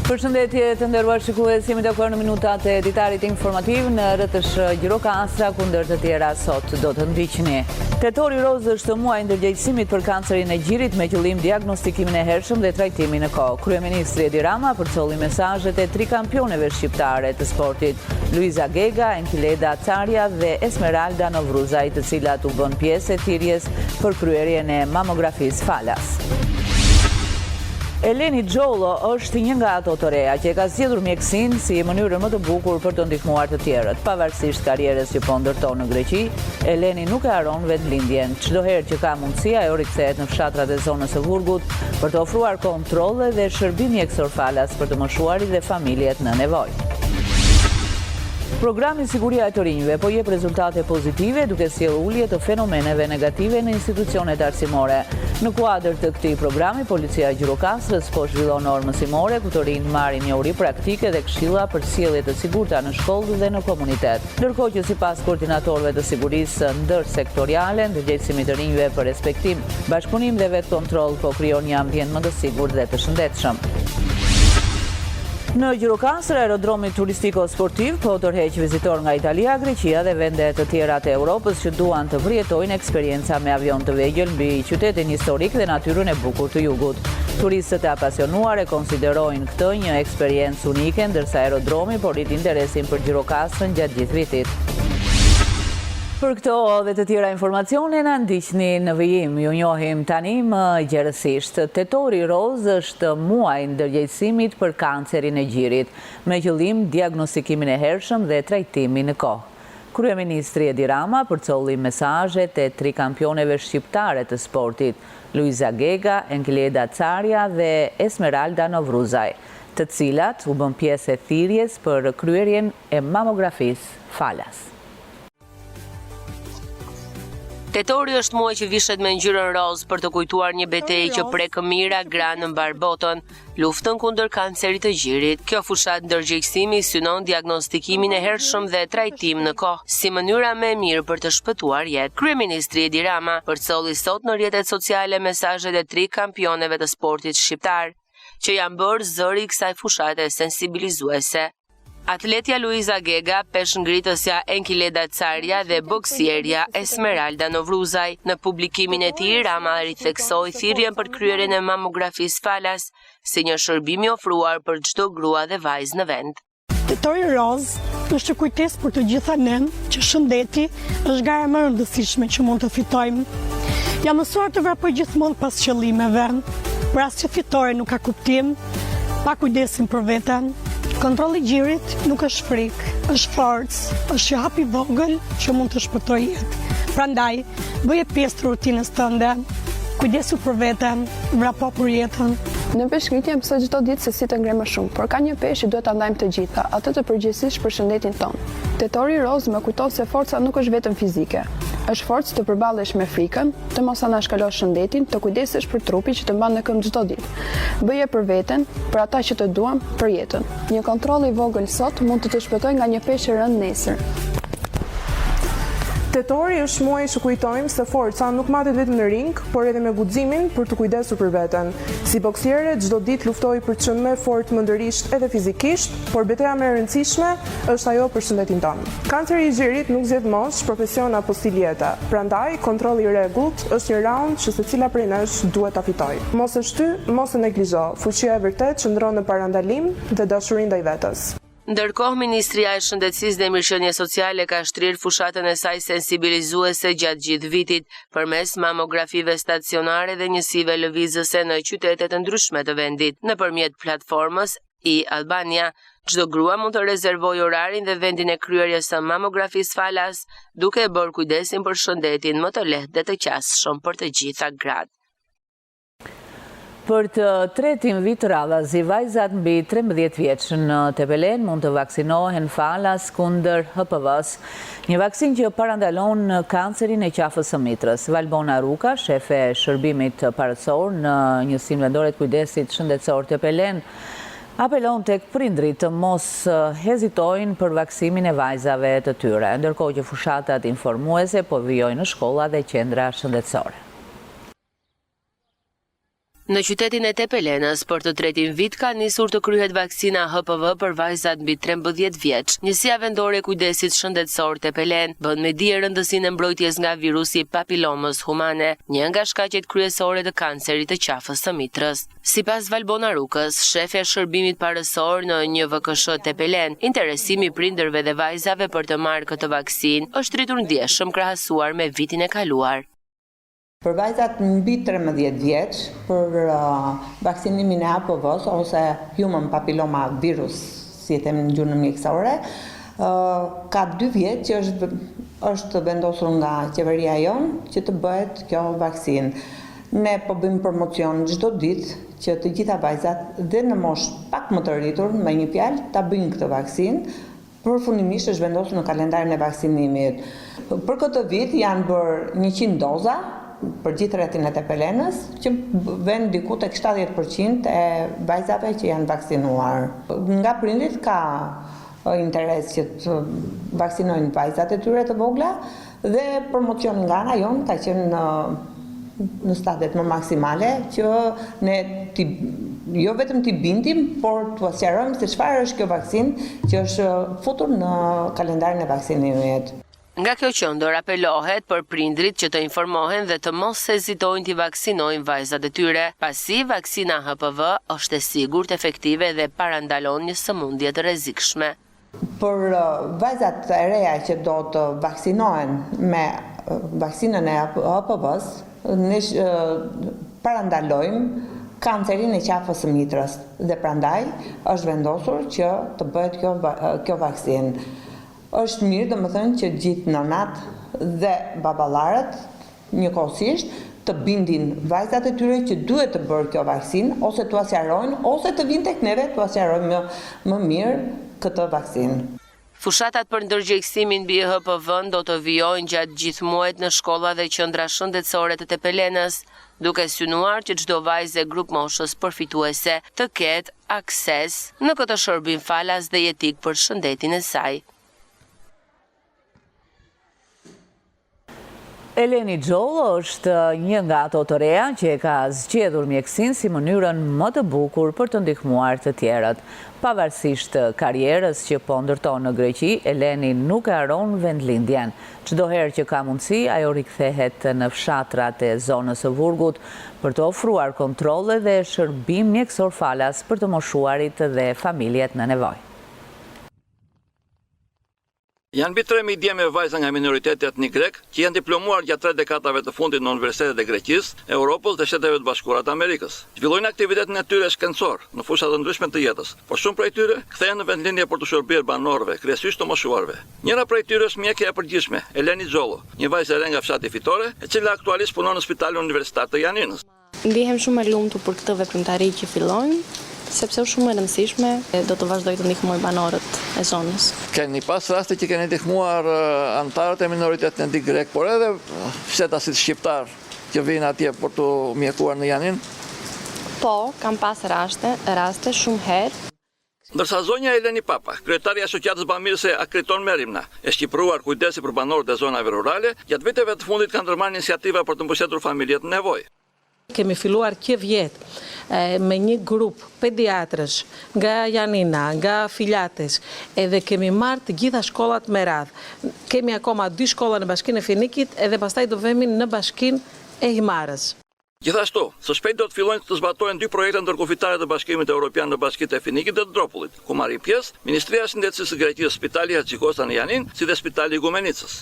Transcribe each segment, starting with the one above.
Përshëndetje të nderuar shikues, jemi dakord në minutat e ditarit informativ në rrëtësh Gjirokastra, kundër të tjera sot do të ndiqni. Tetori roz është muaj ndërgjegjësimit për kancerin e gjirit me qëllim diagnostikimin e hershëm dhe trajtimin në kohë. Kryeministri Edi Rama përcolli mesazhet e 3 kampioneve shqiptare të sportit, Luiza Gega, Enkileda Carja dhe Esmeralda Novruzaj, të cilat u bën pjesë e thirrjes për kryerjen e mamografisë falas. Eleni Xhollo është një nga ato të reja që ka zgjedhur mjekësinë si mënyrën më të bukur për të ndihmuar të tjerët. Pavarësisht karrierës që po ndërton në Greqi, Eleni nuk e haron vetëlindjen. Çdo herë që ka mundësi, ajo rikthehet në fshatrat e zonës së Vurgut për të ofruar kontrolle dhe shërbim mjekësor falas për të moshuarit dhe familjet në nevojë. Programi Siguria e të rinjve po jep rezultate pozitive duke sjellë ulje të fenomeneve negative në institucionet arsimore. Në kuadër të këtij programi, Policia e Gjirokastrës po zhvillon orë mësimore ku të rinjt marrin njohuri praktike dhe këshilla për sjellje të sigurta në shkollë dhe në komunitet. Ndërkohë që sipas koordinatorëve të sigurisë ndërsektoriale, ndërgjegjësimi të rinjve për respektim, bashkëpunim dhe vetkontroll po krijon një ambient më të sigurt dhe të shëndetshëm. Në Gjirokastër, aerodromi turistiko-sportiv po tërheq vizitor nga Italia, Greqia dhe vende të tjera të Europës që duan të përjetojnë eksperienca me avion të vegjël mbi qytetin historik dhe natyrën e bukur të jugut. Turistët e apasionuar e konsiderojnë këtë një eksperiencë unike, ndërsa aerodromi po rrit interesin për Gjirokastrën gjatë gjithë vitit. Për këto dhe të tjera informacione na ndiqni në vijim. Ju njohim tani më gjerësisht. Tetori roz është muaj ndërgjegjësimit për kancerin e gjirit, me qëllim diagnostikimin e hershëm dhe trajtimin në kohë. Kryeministri Edi Rama përcolli mesazhet e 3 kampioneve shqiptare të sportit, Luiza Gega, Enkileda Carja dhe Esmeralda Novruzaj, të cilat u bën pjesë e thirrjes për kryerjen e mamografisë falas. Tetori është muaj që vishet me ngjyrën roz për të kujtuar një betejë që prek mira gra në mbar botën, luftën kundër kancerit të gjirit. Kjo fushat ndërgjegjësimi synon diagnostikimin e hershëm dhe trajtim në kohë, si mënyra më e mirë për të shpëtuar jetë. Kryeministri Edi Rama përcolli sot në rrjetet sociale mesazhet e 3 kampioneve të sportit shqiptar, që janë bërë zëri i kësaj fushate sensibilizuese. Atletja Luiza Gega, peshngritësja Enkileda Carja dhe boksierja Esmeralda Novruzaj. Në publikimin e tij, Rama ritheksoi thirrjen për kryerjen e mamografisë falas si një shërbim i ofruar për çdo grua dhe vajzë në vend. Tetori roz është kujtesë për të gjitha ne që shëndeti është gara më e rëndësishme që mund të fitojmë. Jam mësuar të vrapoj gjithmonë pas qëllimeve, por asnjë fitore nuk ka kuptim pa kujdesin për veten. Kontrolli i gjirit nuk është frikë, është forcë, është një hap i vogël që mund të shpëtojë jetë. Prandaj, bëje pjesë të rutinës tënde, kujdesu për veten, vrapo për jetën. Në peshngritje mësoj çdo ditë se si të ngre më shumë, por ka një peshë që duhet ta ndajmë të gjitha, atë të përgjegjësisht për shëndetin tonë. Tetori roz më kujton se forca nuk është vetëm fizike. Është forcë të përballesh me frikën, të mos anashkalosh shëndetin, të kujdesesh për trupin që të mban në këmbë çdo ditë. Bëje për veten, për ata që të duam, për jetën. Një kontroll i vogël sot mund të shpëtojë nga një peshë e rëndë nesër. Tetori është muaj që kujtojmë se forca nuk matet vetëm në ring, por edhe me guximin për të kujdesur për veten. Si boksiere, çdo ditë luftoj për të qenë më fort mendërisht edhe fizikisht, por betejë më e rëndësishme është ajo për shëndetin tonë. Kanceri i gjirit nuk zgjedh moshë, profesion apo stil jete. Prandaj, kontrolli i rregullt është një raund që secila prej nesh duhet ta fitojë. Mos e shty, mos e neglizho. Fuqia e vërtet qëndron në parandalim dhe dashuri ndaj vetes. Ndërkohë, Ministria e Shëndetësisë dhe Mirëqenies Sociale ka shtrirë fushatën e saj sensibilizuese gjatë gjithë vitit përmes mamografive stacionare dhe njësive lëvizëse në qytete të ndryshme të vendit. Nëpërmjet platformës e-Albania, çdo grua mund të rezervojë orarin dhe vendin e kryerjes së mamografisë falas, duke e bërë kujdesin për shëndetin më të lehtë dhe të qasshëm për të gjitha gratë. Për të tretin vit radhazi, vajzat mbi 13 vjeç në Tepelen mund të vaksinohen falas kundër HPV-s, një vaksin që parandalon kancerin e qafës së mitrës. Valbona Ruka, shefe e shërbimit parësor në njësinë vendore të kujdesit shëndetësor Tepelen, apelon tek prindrit të mos hezitojnë për vaksimin e vajzave të tyre, ndërkohë që fushatat informuese po vijojnë në shkolla dhe qendra shëndetësore. Në qytetin e Tepelenës, për të tretin vit ka nisur të kryhet vaksina HPV për vajzat mbi 13 vjeç. Njësia vendore e kujdesit shëndetësor Tepelen bën me dije rëndësinë e mbrojtjes nga virusi papilomës humane, një nga shkaqet kryesore të kancerit të qafës së mitrës. Sipas Valbona Rukës, shefja e shërbimit parësor në NJVKSH Tepelen, interesimi i prindërve dhe vajzave për të marrë këtë vaksinë është rritur ndjeshëm krahasuar me vitin e kaluar. Për vajzat mbi 13 vjeç, për vaksinimin e HPV-s ose Human Papilloma Virus, si e them në gjuhën mjekësore, ka 2 vjet që është vendosur nga qeveria jonë që të bëhet kjo vaksinë. Ne po bëjmë promocion çdo ditë që të gjitha vajzat dhe në moshë pak më të rritur, me një fjalë, ta bëjnë këtë vaksinë. Përfundimisht është vendosur në kalendarin e vaksinimit. Për këtë vit janë bërë 100 doza për gjithë rrethin e Tepelenës, që vën diku tek 70% e vajzave që janë vaksinuar. Nga prindit ka interes që të vaksinojnë vajzat e tyre të vogla dhe promocion nga ana jonë ka qenë në stadet më maksimale që ne jo vetëm t'i bindim, por t'u sqarojmë se çfarë është kjo vaksinë që është futur në kalendarin e vaksinimit. Nga kjo qendër apelohet për prindrit që të informohen dhe të mos hezitojnë t'i vaksinojnë vajzat e tyre, pasi vaksina HPV është e sigurt, efektive dhe parandalon një sëmundje të rrezikshme. Për vajzat e reja që do të vaksinohen me vaksinën e HPV-s, ne parandalojmë kancerin e qafës së mitrës dhe prandaj është vendosur që të bëhet kjo vaksinë. Është mirë, domethënë, që gjithë nënat dhe baballarët njëkohësisht të bindin vajzat e tyre që duhet të bërë kjo vaksinë, ose t'u sqarojnë, ose të vinë tek neve t'u sqarojmë më mirë këtë vaksinë. Fushatat për ndërgjegjësimin mbi HPV do të vijojnë gjatë gjithë muajit në shkolla dhe qendra shëndetësore të Tepelenës, duke synuar që çdo vajzë e grup moshës përfituese të ketë akses në këtë shërbim falas dhe jetik për shëndetin e saj. Eleni Xhollo është një nga ato të reja që e ka zgjedhur mjekësinë si mënyrën më të bukur për të ndihmuar të tjerët. Pavarësisht karrierës që po ndërton në Greqi, Eleni nuk e haron vendlindjen. Çdo herë që ka mundësi, ajo rikthehet në fshatrat e zonës së Vurgut për të ofruar kontrolle dhe shërbim mjekësor falas për të moshuarit dhe familjet në nevojë. Janë mbi 3.000 djemë e vajza nga minoriteti etnik grek që janë diplomuar gjatë 3 dekadave të fundit në universitetet e Greqisë, Europës dhe Shteteve të Bashkuara të Amerikës. Zhvillojnë aktivitetin e tyre shkencor në fusha të ndryshme të jetës, por shumë prej tyre kthehen në vendlindje për të shërbyer banorëve, kryesisht të moshuarve. Njëra prej tyre është mjekja e përgjithshme, Eleni Xhollo, një vajzë e re nga fshati Fitore, e cila aktualisht punon në Spitalin Universitar të Janinës. Ndihem shumë e lumtur për këtë veprimtari që fillojmë, sepse është shumë e rëndësishme, do të vazhdoj të ndihmoj banorët e zonës. Keni pas raste që keni ndihmuar antarët e minoritetit etnik grek, por edhe fshetasit shqiptar që vinë atje për të mjekuar në Janin? Po, kam pas raste shumë herë. Ndërsa zonja Eleni Papa, kryetari e Shoqatës Bamirëse Akriton Merimna, e shqipëruar kujdesi për banorët e zonave rurale, gjatë viteve të fundit kanë ndërmarrë iniciativa për të mbështetur familjet në nevojë. Kemi filluar kjo vjet me një grup pediatrësh nga Janina, nga Filjates, edhe kemi marrë të gjitha shkollat me radhë. Kemi akoma 2 shkolla në Bashkinë e Finikit edhe pastaj do vemi në Bashkinë e Himarës. Gjithashtu, së shpejt do të fillojnë të zbatohen 2 projekte ndërkufitare të Bashkimit Evropian në Bashkitë e Finikit dhe të Dropullit, ku marrin pjesë Ministria e Shëndetësisë së Greqisë, Spitali Haxhikosta në Janin, si dhe Spitali i Gumenicës.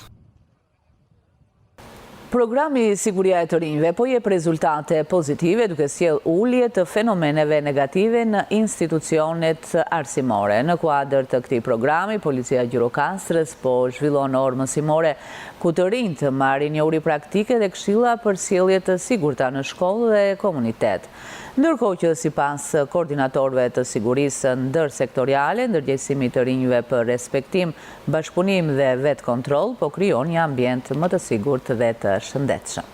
Programi Siguria e të rinjve po jep rezultate pozitive duke sjell ulje të fenomeneve negative në institucionet arsimore. Në kuadër të këtij programi, Policia e Gjirokastrës po zhvillon orë mësimore ku të rinjt marrin njohuri praktike dhe këshilla për sjellje të sigurta në shkollë dhe komunitet. Ndërkohë që sipas koordinatorëve të sigurisë ndërsektoriale, ndërgjegjësimi të rinjve për respektim, bashkëpunim dhe vetë kontroll po krijon një ambient më të sigurt dhe të shëndetshëm.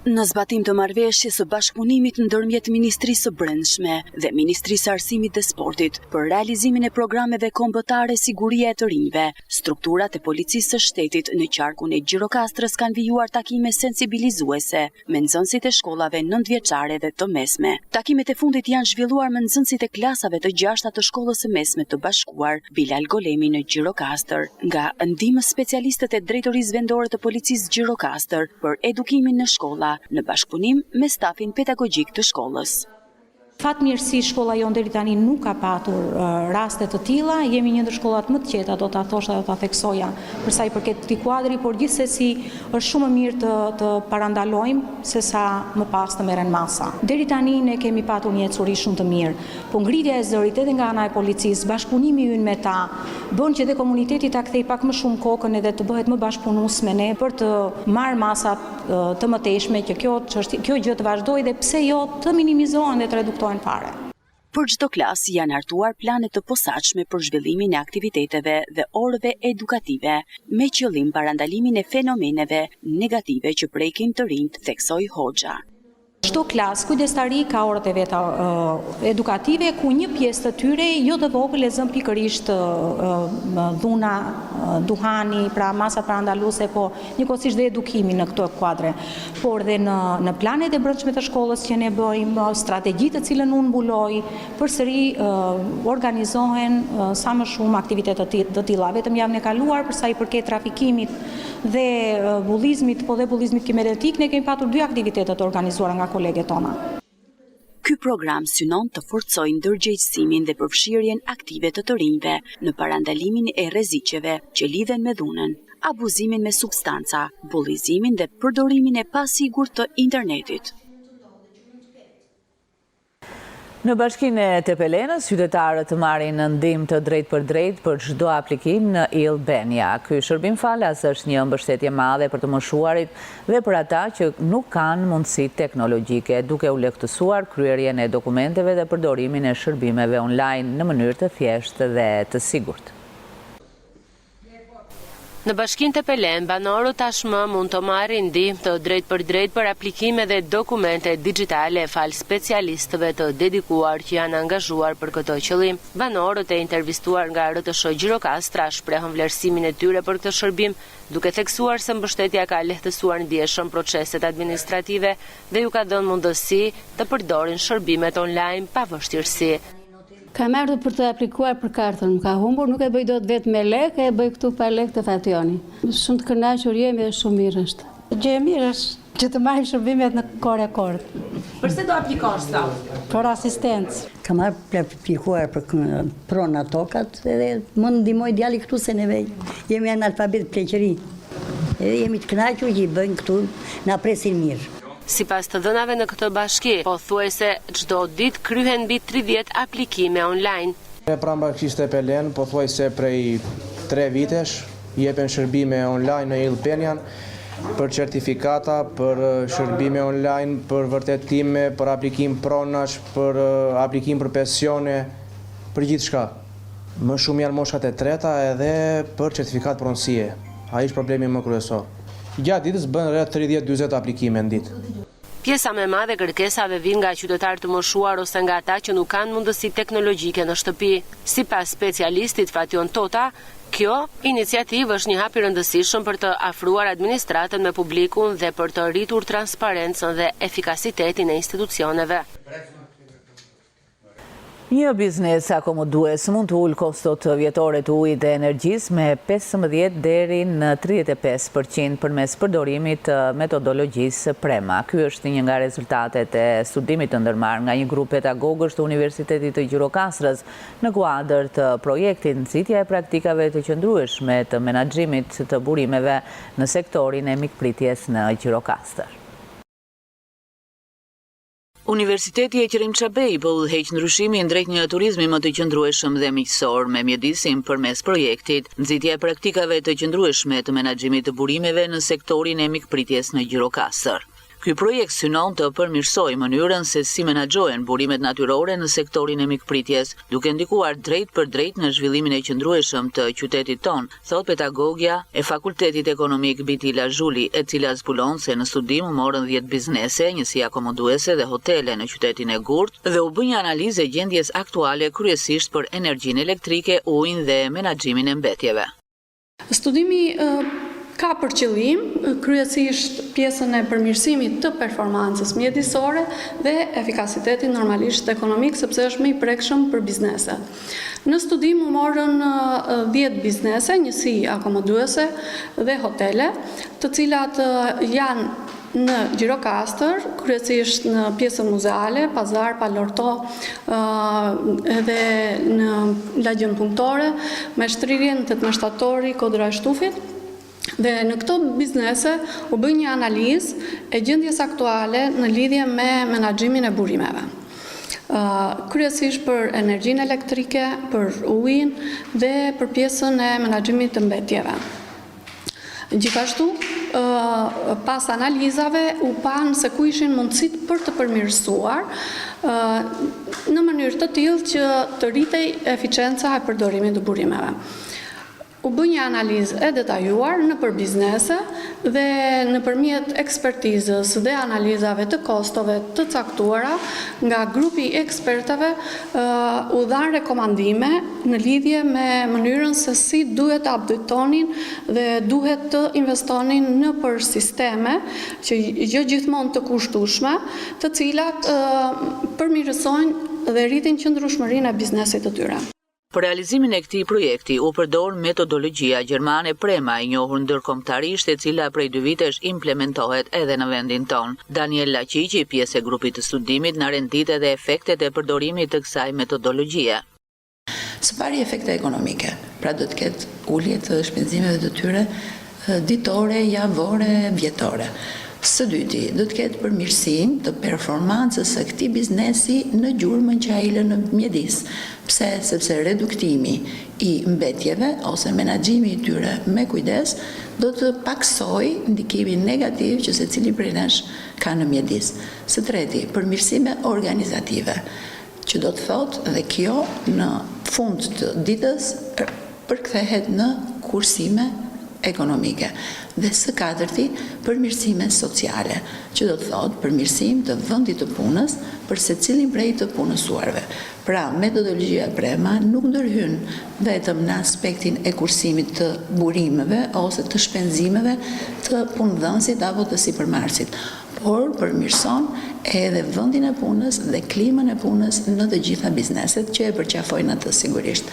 Në zbatim të marrëveshjes së bashkëpunimit ndërmjet Ministrisë së Brendshme dhe Ministrisë së Arsimit dhe Sportit për realizimin e programeve kombëtare sigurie e të rinjve, strukturat e policisë së shtetit në qarkun e Gjirokastrës kanë vijuar takime sensibilizuese me nxënësit e shkollave 9-vjeçare dhe të mesme. Takimet e fundit janë zhvilluar me nxënësit e klasave të 6 të shkollës së mesme të bashkuar Bilal Golemi në Gjirokastër, nga ndihmës specialistët e drejtorisë vendore të policisë Gjirokastër për edukimin në shkolla në bashkëpunim me stafin pedagogjik të shkollës. Fatmirësi shkolla jonë deri tani nuk ka patur raste të tilla, jemi një ndër shkollat më të qeta, do ta thosha dhe ta theksoja për sa i përket këtij kuadri, por gjithsesi është shumë më mirë të parandalojmë se sa më pas të merren masa. Deri tani ne kemi patur një ecuri shumë të mirë, po ngritja e zërit edhe nga ana e policisë, bashkëpunimi ynë me ta, bën që dhe komuniteti ta kthej pak më shumë kokën edhe të bëhet më bashkëpunues me ne për të marrë masat të mëtejshme që kjo gjë të vazhdojë dhe pse jo të minimizohen dhe të reduktohen fare. Për çdo klasë janë hartuar plane të posaçme për zhvillimin e aktiviteteve dhe orëve edukative, me qëllim parandalimin e fenomeneve negative që prekin të rinjt, theksoi Hoxha. Çdo klasë kujdestari ka orët e veta edukative, ku një pjesë të tyre jo të vogël e zën pikërisht dhuna, duhani, pra masat parandaluese, po njëkohësisht dhe edukimi në këto kuadre. Por dhe në planet e brendshme të shkollës që ne bëjmë, strategjitë të cilën unë mbuloj, përsëri organizohen sa më shumë aktivitete të tilla. Vetëm javën e kaluar për sa i përket trafikimit dhe bullizmit, po dhe bullizmit kibernetik, ne kemi patur 2 aktivitete të organizuara nga koleget tona. Ky program synon të forcojë ndërgjegjësimin dhe përfshirjen aktive të rinjve në parandalimin e rreziqeve që lidhen me dhunën, abuzimin me substanca, bullizimin dhe përdorimin e pasigurt të internetit. Në bashkinë e Tepelenës, qytetarët marrin ndihmë të drejt për çdo aplikim në Albania. Ky shërbim falas është një mbështetje madhe për të moshuarit dhe për ata që nuk kanë mundësi teknologjike, duke u lehtësuar kryerjen e dokumenteve dhe përdorimin e shërbimeve online në mënyrë të thjeshtë dhe të sigurt. Në bashkinë Tepelen, banorët tashmë mund të marrin ndihmë të drejt për aplikime dhe dokumente digjitale fal specialistëve të dedikuar që janë angazhuar për këtë qëllim. Banorët e intervistuar nga RTS Gjirokastra shprehën vlerësimin e tyre për këtë shërbim, duke theksuar se mbështetja ka lehtësuar ndjeshëm proceset administrative dhe ju ka dhënë mundësi të përdorin shërbimet online pa vështirësi. Kam ardhur për të aplikuar për kartën, më ka humbur, nuk e bëj dot vetëm me lekë, e bëj këtu pa lekë të fationi. Shumë të kënaqur jemi dhe shumë mirë është. Gjë e mirë është që të marrim shërbimet në kohë rekord. Përse do aplikosh sot? Për asistencë. Kam aplikuar për prona tokat edhe më ndihmoj djali këtu se neve jemi analfabet pleqëri. Edhe jemi të kënaqur që i bëjnë këtu, na presin mirë. Sipas të dhënave në këtë bashki, pothuajse çdo ditë kryhen mbi 30 aplikime online. Pranë bashkisë Tepelen, pothuajse prej 3 vitesh, jepen shërbime online në Albanian për certifikata, për shërbime online, për vërtetime, për aplikim pronash, për aplikim për pensione, për gjithçka. Më shumë janë moshat e treta edhe për certifikat pronësie. Ai është problemi më kryesor. Gjatë ditës bën rreth 30-40 aplikime në ditë. Pjesa më e madhe kërkesave vijnë nga qytetarë të moshuar ose nga ata që nuk kanë mundësi teknologjike në shtëpi. Sipas specialistit Fation Tota, kjo iniciativë është një hap i rëndësishëm për të afruar administratën me publikun dhe për të rritur transparencën dhe efikasitetin e institucioneve. Një biznes akomodues mund të ulë kostot vjetore të ujit dhe energjisë me 15 deri në 35% përmes përdorimit të metodologjisë PREMA. Ky është një nga rezultatet e studimit të ndërmarrë nga një grup pedagogësh të Universitetit të Gjirokastrës në kuadër të projektit nxitja e praktikave të qëndrueshme të menaxhimit të burimeve në sektorin e mikpritjes në Gjirokastër. Universiteti e Qerim Çabej po udhëheq ndryshimin drejt një turizmi më të qëndrueshëm dhe miqësor me mjedisim përmes projektit nxitja e praktikave të qëndrueshme të menaxhimit të burimeve në sektorin e mikpritjes në Gjirokastër. Ky projekt synon të përmirësojë mënyrën se si menaxhohen burimet natyrore në sektorin e mikpritjes, duke ndikuar drejt për drejt në zhvillimin e qëndrueshëm të qytetit ton, thot pedagogja e Fakultetit Ekonomik Bitila Zhuli, e cila zbulon se në studim u morën 10 biznese, njësi akomoduese dhe hotele në qytetin e Gurt dhe u bë një analizë e gjendjes aktuale kryesisht për energjinë elektrike, ujin dhe menaxhimin e mbetjeve. Studimi ka për qëllim kryesisht pjesën e përmirësimit të performancës mjedisore dhe efikasitetin normalisht ekonomik, sepse është më i prekshëm për bizneset. Në studim u morën 10 biznese, njësi akomoduese dhe hotele, të cilat janë në Gjirokastër, kryesisht në pjesën muzeale, pazar, palorto, edhe në lagjën punëtore, me shtrirjen 18 shtatori, Kodra e Shtufit. Dhe në këto biznese u bë një analizë e gjendjes aktuale në lidhje me menaxhimin e burimeve. Kryesisht për energjinë elektrike, për ujin dhe për pjesën e menaxhimit të mbetjeve. Gjithashtu, pas analizave u panë se ku ishin mundësit për të përmirësuar në mënyrë të tillë që të rritej eficienca e përdorimit të burimeve. U bë një analizë e detajuar në për biznese dhe nëpërmjet ekspertizës dhe analizave të kostove të caktuara nga grupi i ekspertëve u dhanë rekomandime në lidhje me mënyrën se si duhet të updatonin dhe duhet të investonin në për sisteme që jo gjithmonë të kushtueshme, të cilat përmirësojnë dhe rritin qëndrueshmërinë e biznesit të tyre. Për realizimin e këtij projekti u përdor metodologjia gjermane Prema, e njohur ndërkombëtarisht, e cila prej 2 vitesh implementohet edhe në vendin ton. Daniel Laqiqi, pjesë e grupit të studimit, na rendit edhe efektet e përdorimit të kësaj metodologjie. Së pari efekte ekonomike, pra do të ketë ulje të shpenzimeve të tyre ditore, javore, vjetore. Së dyti, do të ketë përmirësim të performancës së këtij biznesi në gjurmën që ai lë në mjedis. Pse? Sepse reduktimi i mbetjeve ose menaxhimi i tyre me kujdes do të paksojë ndikimin negativ që secili prej nesh ka në mjedis. Së treti, përmirësime organizative, që do të thotë dhe kjo në fund të ditës përkthehet në kursime ekonomike. Dhe së katërti, përmirësime sociale, që do të thotë përmirësim të vendit të punës për secilin prej të punësuarve. Pra, metodologjia Prema nuk ndërhyn vetëm në aspektin e kursimit të burimeve ose të shpenzimeve të punëdhënësit apo të sipërmarrësit, por përmirëson edhe vendin e punës dhe klimën e punës në të gjitha bizneset që e përqafojnë atë sigurisht.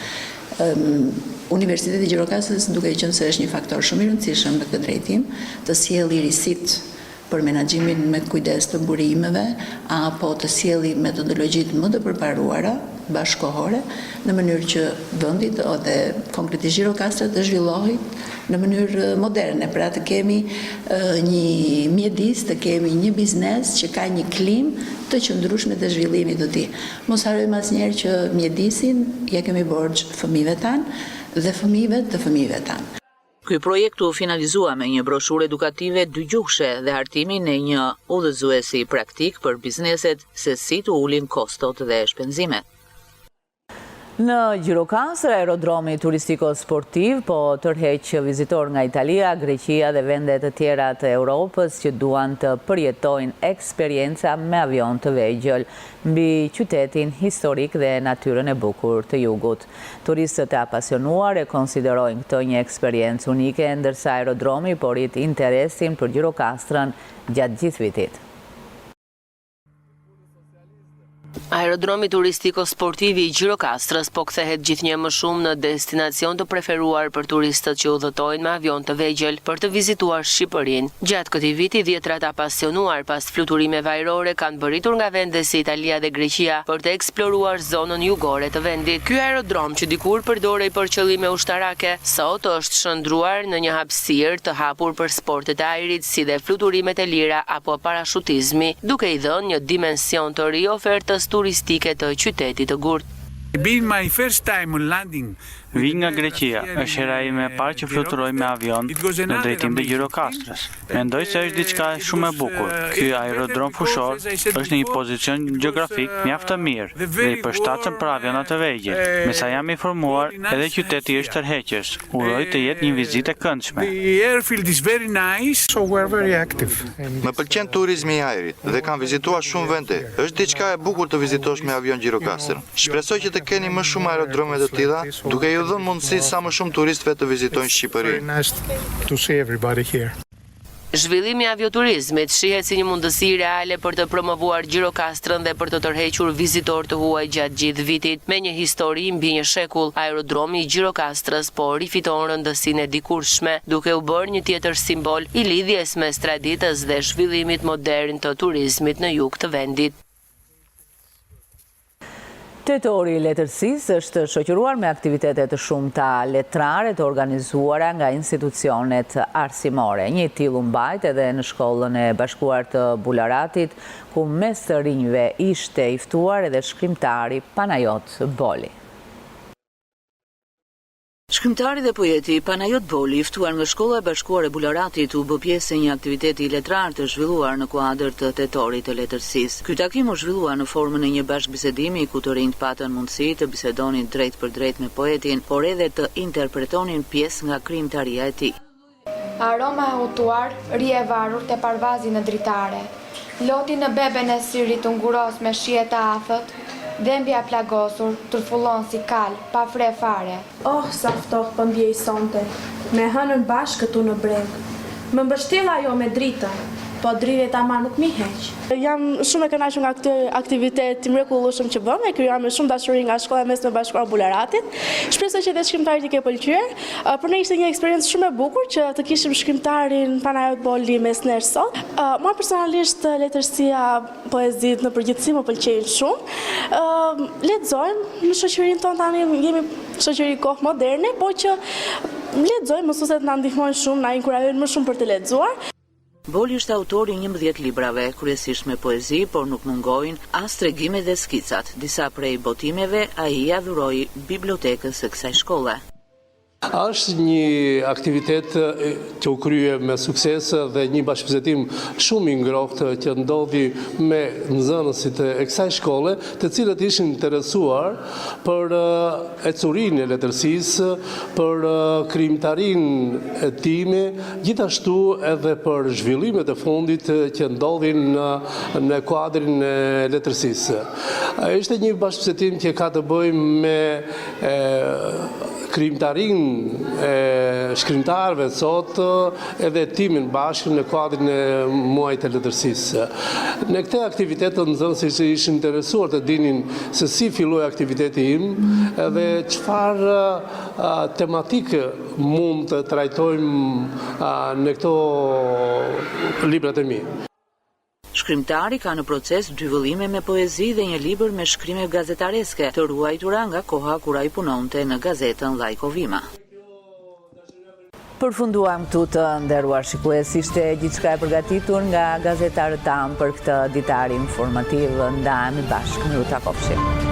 Universiteti i Gjirokastrës, duke qenë se është një faktor shumë i rëndësishëm në këtë drejtim, të sjellë risit për menaxhimin me kujdes të burimeve apo të sjellë metodologjitë më të përparuara bashkëkohore në mënyrë që vendi dhe konkretisht Gjirokastra të zhvillohet në mënyrë moderne, pra të kemi një mjedis, të kemi një biznes që ka një klimë të qëndrueshme të zhvillimit të tij. Mos harrojmë asnjëherë që mjedisin ja kemi borxh fëmijëve tanë dhe fëmijëve të fëmijëve tanë. Ky projekt u finalizua me një broshurë edukative 2 gjuhëshe dhe hartimin e një udhëzuesi praktik për bizneset se si të ulin kostot dhe shpenzimet. Në Gjirokastër, aerodromi turistiko-sportiv po tërheq vizitor nga Italia, Greqia dhe vende të tjera të Europës që duan të përjetojnë eksperjenca me avion të vegjël mbi qytetin historik dhe natyrën e bukur të jugut. Turistët e apasionuar e konsiderojnë këtë një eksperiencë unike, ndërsa aerodromi porrit interesin për Gjirokastrën gjatë gjithë vitit. Aerodromi turistiko-sportiv i Gjirokastrës po kthehet gjithnjë më shumë në destinacion të preferuar për turistët që udhëtojnë me avion të vegjël për të vizituar Shqipërinë. Gjatë këtij viti, dhjetërat apasionuar pas fluturimeve ajrore kanë bëritur nga vende si Italia dhe Greqia për të eksploruar zonën jugore të vendit. Ky aerodrom që dikur përdorej për qëllime ushtarake, sot është shndruar në një hapësirë të hapur për sportet e ajrit si dhe fluturimet e lira apo parashutizmi, duke i dhënë një dimension të ri ofertës turistike të qytetit të Gurt. Being my first time on landing Vi nga Greqia, është hera ime e parë që fluturoj me avion në drejtim të Gjirokastrës. Mendoj se është diçka shumë e bukur. Ky aerodrom fushor është në një pozicion gjeografik mjaft të mirë dhe i përshtatshëm për avionat të vegjël. Me sa jam informuar, edhe qyteti është tërheqës. Uroj të jetë një vizitë e këndshme. Më pëlqen turizmi i ajrit dhe kam vizituar shumë vende. Është diçka e bukur të vizitosh me avion Gjirokastrën. Shpresoj që të keni më shumë aerodrome të tilla, duke ju dhënë mundësi sa më shumë turistëve të vizitojnë Shqipërinë. Zhvillimi i avioturizmit shihet si një mundësi reale për të promovuar Gjirokastrën dhe për të tërhequr vizitorë të huaj gjatë gjithë vitit. Me një histori mbi një shekull, aerodromi i Gjirokastrës po rifiton rëndësinë e dikurshme, duke u bërë një tjetër simbol i lidhjes mes traditës dhe zhvillimit modern të turizmit në jug të vendit. Tetori i letërsisë është shoqëruar me aktivitetet shumëta letrare të organizuara nga institucionet arsimore. Një tillë u mbajt edhe në shkollën e bashkuar të Bularatit, ku mes të rinjve ishte i ftuar edhe shkrimtari Panajot Boli. Shkrimtari dhe poeti Panajot Boli, ftuar nga Shkolla e Bashkuar e Bularatit, u bë pjesë e një aktiviteti letrar të zhvilluar në kuadër të tetorit të letërsisë. Ky takim u zhvillua në formën e një bashkëbisedimi ku të rinjt patën mundësi të bisedonin drejt për drejt me poetin, por edhe të interpretonin pjesë nga krijimtaria e tij. Aroma e hutuar, ri e varur te parvazi në dritare. Loti në beben e syrit të nguros me shije të afët, dhembja plagosur, turfullon si kal, pa fre fare. Oh, sa ftoht po ndjej sonte, me hënën bashkë këtu në breg. Më mbështjell ajo me dritën, po drivet ama nuk mi heq. Jam shumë e kënaqur nga këtë aktivitet i mrekullueshëm që bëm, e krijuar me shumë dashuri nga Shkolla e Mesme e Bashkuar Bularatit. Shpresoj që dhe shkrimtarit i ke pëlqyer. Për ne ishte një eksperiencë shumë e bukur që të kishim shkrimtarin Panajot Boli mes nesh sot. Mua personalisht letërsia, poezit në përgjithësi më pëlqejnë shumë. Lexojmë në shoqërinë tonë tani, jemi shoqëri kohë moderne, po që lexojmë, mësuesit na ndihmojnë shumë, na inkurajojnë më shumë për të lexuar. Boli është autori 11 librave, kryesisht me poezi, por nuk mungojnë as tregimet dhe skicat. Disa prej botimeve ai i adhuroi bibliotekës së kësaj shkolle. Është një aktivitet që u krye me sukses dhe një bashkëbisedim shumë i ngrohtë që ndodhi me nxënësit e kësaj shkolle, të cilët ishin interesuar për ecurinë e letërsisë, për krijimtarinë e time, gjithashtu edhe për zhvillimet e fundit që ndodhin në kuadrin e letërsisë. Është një bashkëbisedim që ka të bëjë me krijimtarinë e shkrimtarëve sot edhe timin bashkë në kuadrin e muajit të letërsisë. Në këtë aktivitet të nxënësit ishin interesuar të dinin se si filloi aktiviteti im edhe çfarë tematikë mund të trajtojmë në këto librat e mi. Shkrimtari ka në proces 2 vëllime me poezi dhe një libër me shkrime gazetareske, të ruajtura nga koha kur ai punonte në gazetën Lajkovima. Përfunduam këtu të nderuar shikues, ishte gjithçka e përgatitur nga gazetarët tanë për këtë ditar informativ. Ndahemi bashkë, miru ta kopshim.